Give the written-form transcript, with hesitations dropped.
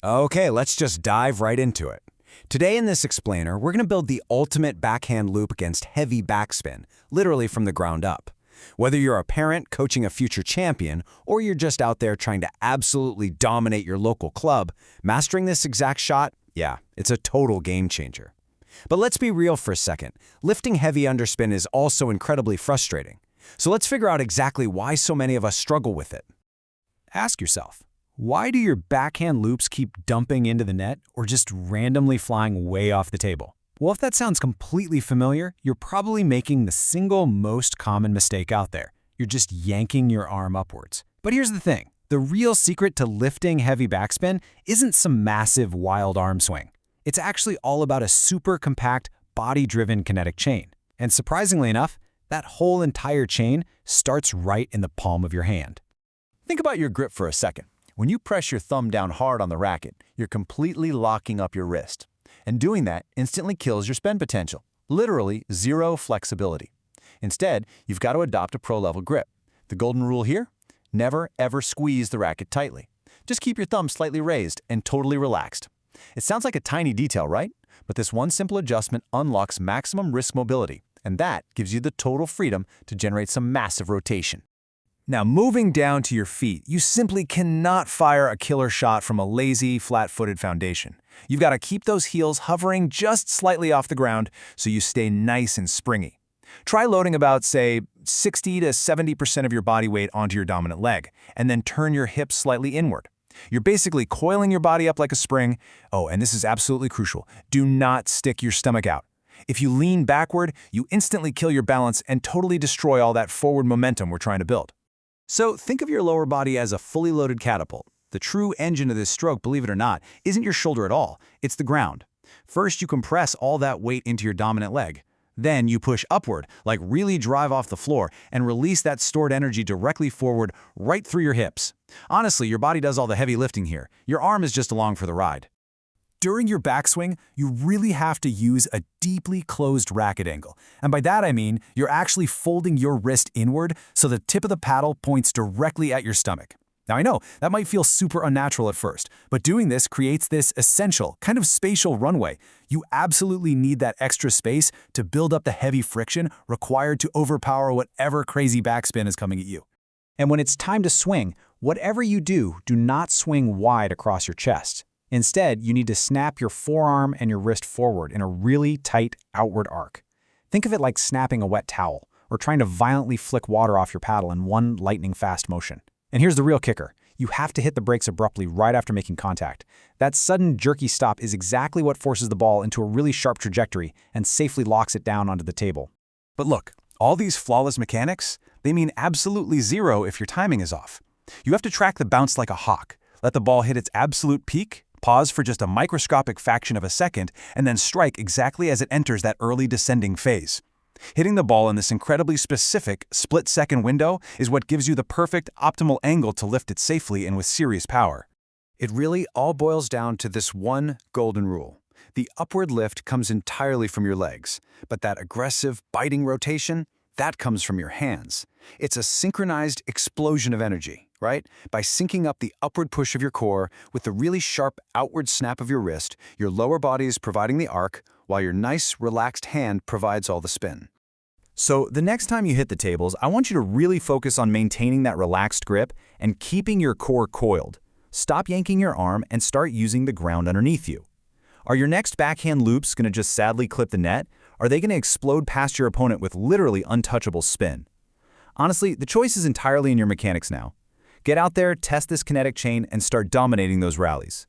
Okay, let's just dive right into it. Today in this explainer, we're going to build the ultimate backhand loop against heavy backspin, literally from the ground up. Whether you're a parent coaching a future champion, or you're just out there trying to absolutely dominate your local club, mastering this exact shot, yeah, it's a total game changer. But let's be real for a second. Lifting heavy underspin is also incredibly frustrating. So let's figure out exactly why so many of us struggle with it. Ask yourself, why do your backhand loops keep dumping into the net or just randomly flying way off the table? Well, if that sounds completely familiar, you're probably making the single most common mistake out there. You're just yanking your arm upwards. But here's the thing. The real secret to lifting heavy backspin isn't some massive wild arm swing. It's actually all about a super compact, body-driven kinetic chain. And surprisingly enough, that whole entire chain starts right in the palm of your hand. Think about your grip for a second. When you press your thumb down hard on the racket, you're completely locking up your wrist. And doing that instantly kills your spin potential. Literally zero flexibility. Instead, you've got to adopt a pro-level grip. The golden rule here? Never, ever squeeze the racket tightly. Just keep your thumb slightly raised and totally relaxed. It sounds like a tiny detail, right? But this one simple adjustment unlocks maximum wrist mobility, and that gives you the total freedom to generate some massive rotation. Now, moving down to your feet, you simply cannot fire a killer shot from a lazy, flat-footed foundation. You've got to keep those heels hovering just slightly off the ground so you stay nice and springy. Try loading about, say, 60 to 70% of your body weight onto your dominant leg, and then turn your hips slightly inward. You're basically coiling your body up like a spring. Oh, and this is absolutely crucial. Do not stick your stomach out. If you lean backward, you instantly kill your balance and totally destroy all that forward momentum we're trying to build. So think of your lower body as a fully loaded catapult. The true engine of this stroke, believe it or not, isn't your shoulder at all. It's the ground. First, you compress all that weight into your dominant leg. Then you push upward, like really drive off the floor, and release that stored energy directly forward right through your hips. Honestly, your body does all the heavy lifting here. Your arm is just along for the ride. During your backswing, you really have to use a deeply closed racket angle. And by that I mean you're actually folding your wrist inward so the tip of the paddle points directly at your stomach. Now I know, that might feel super unnatural at first, but doing this creates this essential, kind of spatial runway. You absolutely need that extra space to build up the heavy friction required to overpower whatever crazy backspin is coming at you. And when it's time to swing, whatever you do, do not swing wide across your chest. Instead, you need to snap your forearm and your wrist forward in a really tight outward arc. Think of it like snapping a wet towel, or trying to violently flick water off your paddle in one lightning-fast motion. And here's the real kicker. You have to hit the brakes abruptly right after making contact. That sudden, jerky stop is exactly what forces the ball into a really sharp trajectory and safely locks it down onto the table. But look, all these flawless mechanics, they mean absolutely zero if your timing is off. You have to track the bounce like a hawk. Let the ball hit its absolute peak, pause for just a microscopic fraction of a second, and then strike exactly as it enters that early descending phase. Hitting the ball in this incredibly specific split-second window is what gives you the perfect, optimal angle to lift it safely and with serious power. It really all boils down to this one golden rule. The upward lift comes entirely from your legs, but that aggressive, biting rotation, that comes from your hands. It's a synchronized explosion of energy, right? By syncing up the upward push of your core with the really sharp outward snap of your wrist, your lower body is providing the arc, while your nice, relaxed hand provides all the spin. So the next time you hit the tables, I want you to really focus on maintaining that relaxed grip and keeping your core coiled. Stop yanking your arm and start using the ground underneath you. Are your next backhand loops going to just sadly clip the net? Are they going to explode past your opponent with literally untouchable spin? Honestly, the choice is entirely in your mechanics now. Get out there, test this kinetic chain, and start dominating those rallies.